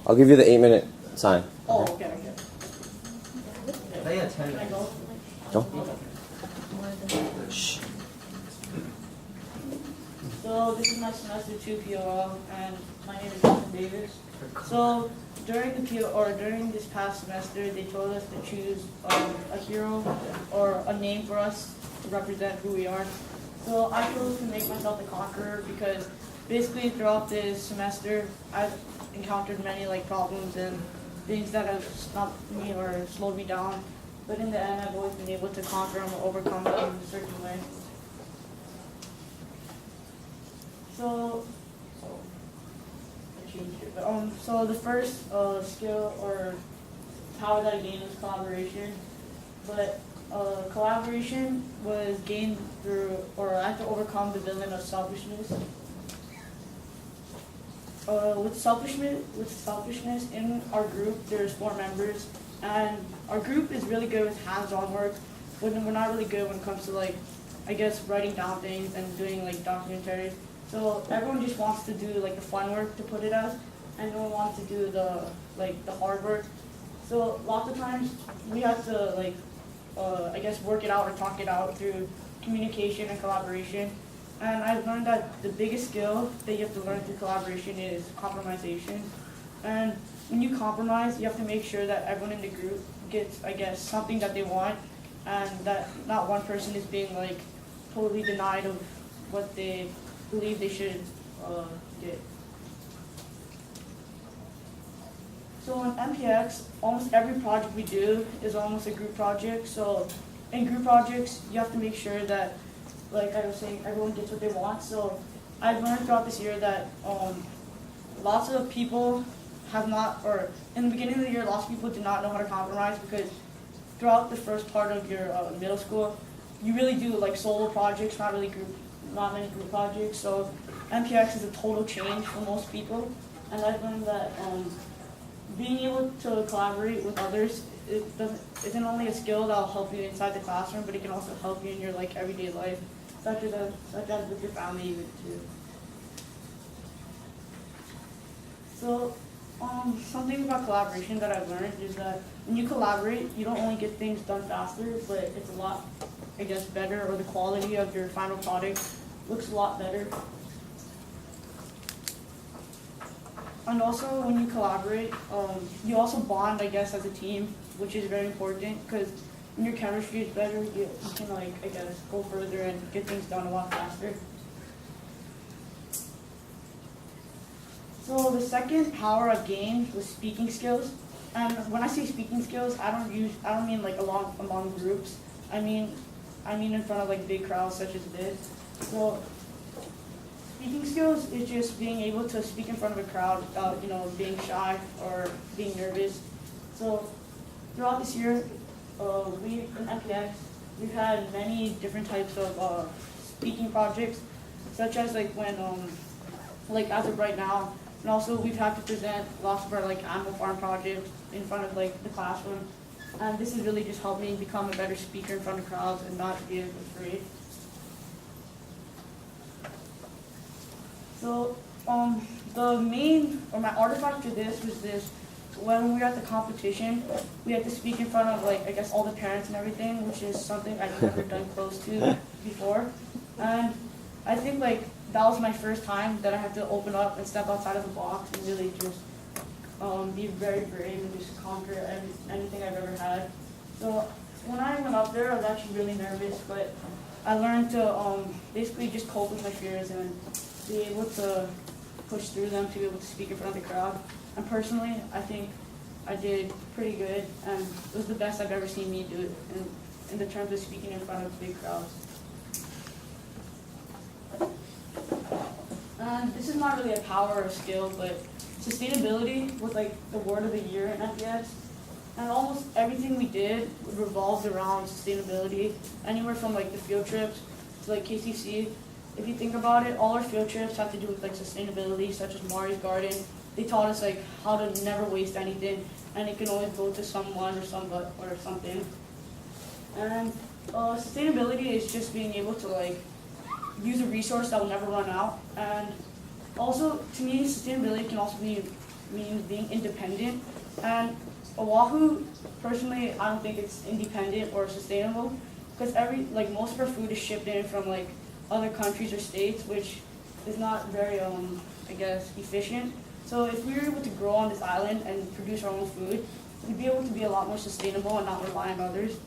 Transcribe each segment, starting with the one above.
I'll give you the 8-minute sign. Oh, okay. They had 10 minutes. Go. So this is my semester 2 POL, and my name is Jonathan Davis. So during this past semester, they told us to choose a hero or a name for us to represent who we are. So I chose to make myself the Conqueror because basically throughout this semester, I've encountered many problems and things that have stopped me or slowed me down. But in the end, I've always been able to conquer them or overcome them in a certain way. So I changed it. But, so the first skill or power that I gained was collaboration. But collaboration was gained through, or I had to overcome the villain of selfishness. With selfishness in our group, there's 4 members, and our group is really good with hands-on work, but we're not really good when it comes to writing down things and doing documentaries. So everyone just wants to do the fun work, to put it as, and no one wants to do the hard work. So lots of times we have to work it out or talk it out through communication and collaboration. And I've learned that the biggest skill that you have to learn through collaboration is compromisation. And when you compromise, you have to make sure that everyone in the group gets, something that they want, and that not one person is being totally denied of what they believe they should get. So in MPX, almost every project we do is almost a group project. So in group projects, you have to make sure that, like I was saying, everyone gets what they want. So I've learned throughout this year that lots of people have not, or in the beginning of the year, lots of people did not know how to compromise because throughout the first part of your middle school, you really do solo projects, not many group projects. So MPX is a total change for most people, and I've learned that being able to collaborate with others isn't only a skill that will help you inside the classroom, but it can also help you in your everyday life, such as with your family even too. So something about collaboration that I've learned is that when you collaborate, you don't only get things done faster, but it's a lot, better, or the quality of your final product looks a lot better. And also, when you collaborate, you also bond, as a team, which is very important, because when your chemistry is better, you can, go further and get things done a lot faster. So the second power I've gained was speaking skills. And when I say speaking skills, I don't mean among groups. I mean in front of big crowds such as this. So speaking skills is just being able to speak in front of a crowd without being shy or being nervous. So throughout this year, we in MPX, we've had many different types of speaking projects, such as when as of right now. And also, we've had to present lots of our animal farm projects in front of the classroom, and this has really just helped me become a better speaker in front of crowds and not be afraid. So my artifact for this was this. When we were at the competition, we had to speak in front of all the parents and everything, which is something I've never done close to before, and I think that was my first time that I had to open up and step outside of the box and really just be very brave and just conquer anything I've ever had. So when I went up there, I was actually really nervous, but I learned to basically just cope with my fears and be able to push through them to be able to speak in front of the crowd. And personally, I think I did pretty good, and it was the best I've ever seen me do it in the terms of speaking in front of big crowds. And this is not really a power or skill, but sustainability was the word of the year in FES. And almost everything we did revolved around sustainability, anywhere from the field trips to KCC. If you think about it, all our field trips have to do with sustainability, such as Mari's Garden. They taught us how to never waste anything, and it can always go to someone or something. And sustainability is just being able to use a resource that will never run out. And also, to me, sustainability can also be means being independent. And Oahu, personally, I don't think it's independent or sustainable because most of our food is shipped in from like other countries or states, which is not very, I guess, efficient. So if we were able to grow on this island and produce our own food, we'd be able to be a lot more sustainable and not rely on others.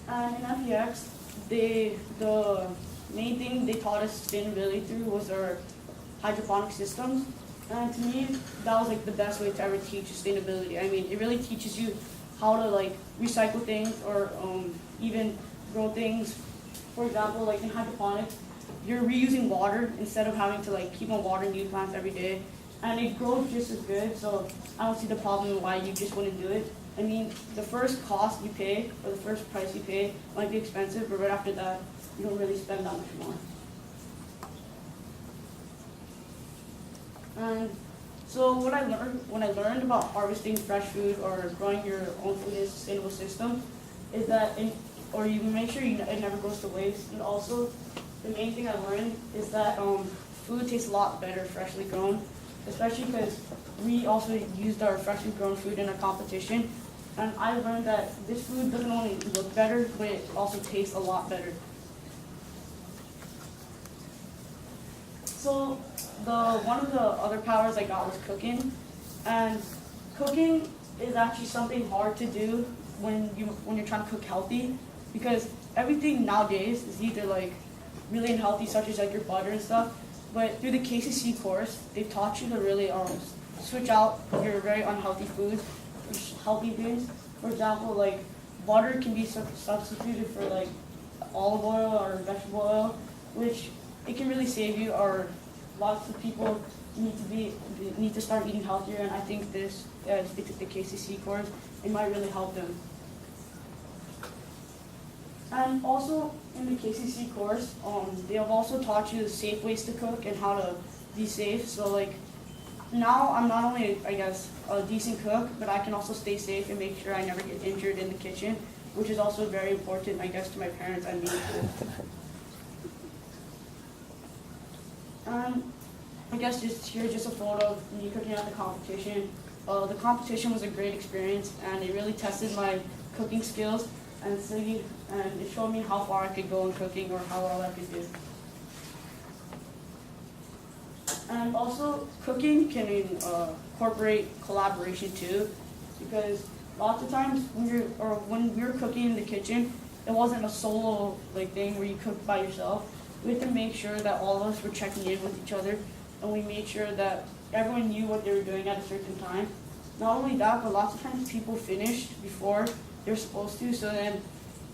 And in MPX, the main thing they taught us sustainability through was our hydroponic systems. And to me, that was like the best way to ever teach sustainability. I mean, it really teaches you how to like recycle things or even grow things. For example, like in hydroponics, you're reusing water instead of having to like keep on watering new plants every day. And it grows just as good, so I don't see the problem in why you just wouldn't do it. I mean, the first cost you pay, or the first price you pay, might be expensive, but right after that, you don't really spend that much more. And so what I learned when I learned about harvesting fresh food or growing your own food in a sustainable system is that, or you make sure it never goes to waste. And also, the main thing I learned is that food tastes a lot better freshly grown, especially because we also used our freshly grown food in a competition. And I learned that this food doesn't only look better, but it also tastes a lot better. So one of the other powers I got was cooking, and cooking is actually something hard to do when you're trying to cook healthy, because everything nowadays is either like really unhealthy, such as like your butter and stuff. But through the KCC course, they taught you to really switch out your very unhealthy foods for healthy things. For example, like butter can be substituted for like olive oil or vegetable oil, which it can really save you. Or lots of people need to start eating healthier, and I think if they took the KCC course, it might really help them. And also in the KCC course, they have also taught you the safe ways to cook and how to be safe. So like now I'm not only, I guess, a decent cook, but I can also stay safe and make sure I never get injured in the kitchen, which is also very important, I guess, to my parents and me too. I guess here's just a photo of me cooking at the competition. The competition was a great experience, and it really tested my cooking skills, and it showed me how far I could go in cooking or how well I could do. And also, cooking can incorporate collaboration too, because lots of times when we were cooking in the kitchen, it wasn't a solo thing where you cook by yourself. We had to make sure that all of us were checking in with each other, and we made sure that everyone knew what they were doing at a certain time. Not only that, but lots of times people finished before they're supposed to, so then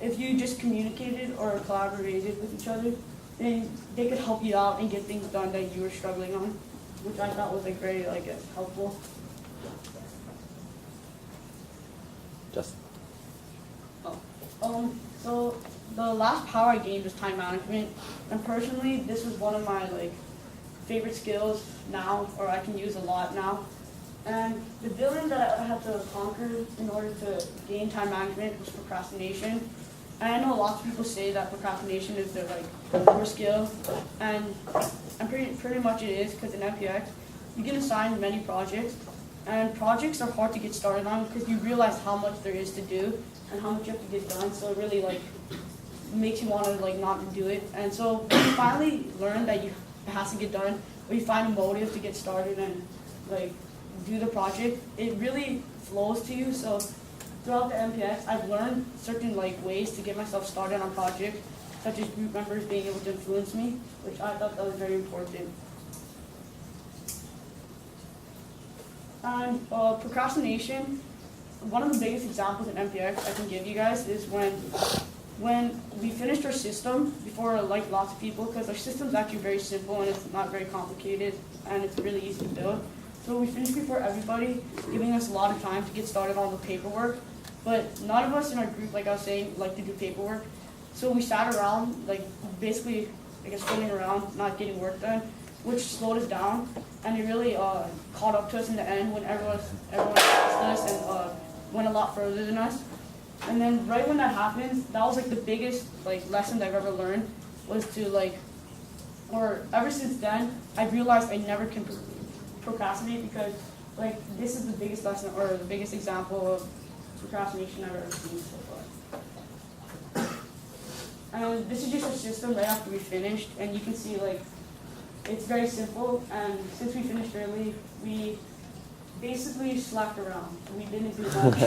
if you just communicated or collaborated with each other, then they could help you out and get things done that you were struggling on, which I thought was very helpful. Just. So the last power I gained was time management, and personally, this was one of my favorite skills now, or I can use a lot now. And the villain that I had to conquer in order to gain time management was procrastination. And I know lots of people say that procrastination is their worst skill, and pretty much it is, because in MPX you get assigned many projects, and projects are hard to get started on because you realize how much there is to do and how much you have to get done. So it really makes you want to not do it. And so when you finally learn that it has to get done, or you find a motive to get started and do the project, it really flows to you. So throughout the MPX, I've learned certain ways to get myself started on projects, such as group members being able to influence me, which I thought that was very important. And procrastination, one of the biggest examples in MPX I can give you guys is when we finished our system before lots of people, because our system's actually very simple and it's not very complicated and it's really easy to build. So we finished before everybody, giving us a lot of time to get started on the paperwork. But none of us in our group, like I was saying, like to do paperwork. So we sat around, basically, sitting around, not getting work done, which slowed us down. And it really caught up to us in the end when everyone passed us and went a lot further than us. And then right when that happened, that was the biggest lesson I've ever learned, was to or ever since then, I've realized I never can procrastinate because like this is the biggest lesson or the biggest example of procrastination I've ever seen so far. And this is just a system right after we finished, and you can see like it's very simple. And since we finished early, we basically slacked around. We didn't do much,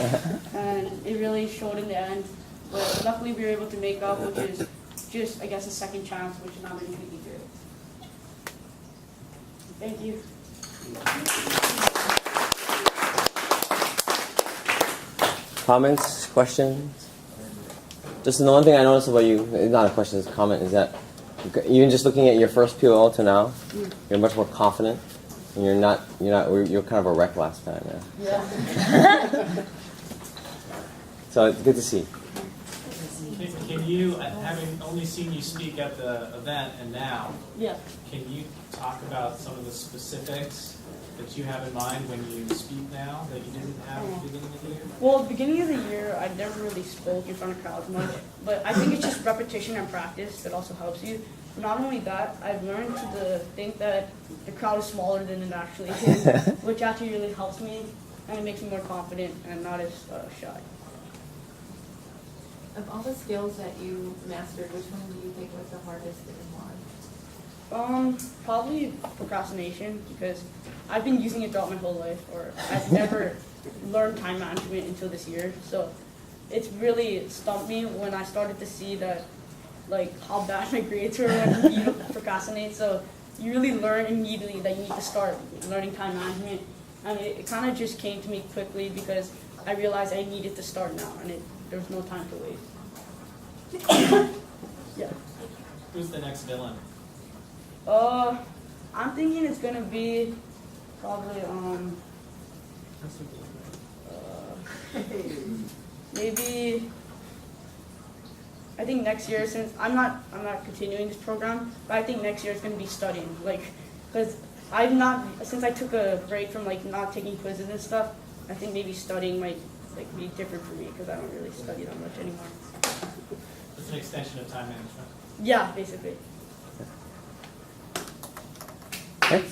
and it really showed in the end. But luckily, we were able to make up, which is just, I guess, a second chance, which not many people do. Thank you. Comments, questions? Just the one thing I noticed about you, not a question, it's a comment, is that even just looking at your first POL to now, you're much more confident, and you're kind of a wreck last time. Yeah. Yeah. So it's good to see. Can you, having only seen you speak at the event and now, Yeah. can you talk about some of the specifics that you have in mind when you speak now that you didn't have at the beginning of the year? Well, at the beginning of the year, I never really spoke in front of crowds much, but I think it's just repetition and practice that also helps you. Not only that, I've learned to think that the crowd is smaller than it actually is, which actually really helps me, and it makes me more confident and not as shy. Of all the skills that you mastered, which one do you think was the hardest and why? Probably procrastination, because I've been using it throughout my whole life, or I've never learned time management until this year. So it's really stumped me when I started to see that, like, how bad my grades were when you procrastinate. So you really learn immediately that you need to start learning time management. And it kind of just came to me quickly because I realized I needed to start now, and there was no time to wait. Yeah. Who's the next villain? I'm thinking it's gonna be probably maybe I think next year, since I'm not continuing this program, but I think next year is gonna be studying, like, because since I took a break from like not taking quizzes and stuff. I think maybe studying might like be different for me because I don't really study that much anymore. It's an extension of time management. Yeah, basically. Okay.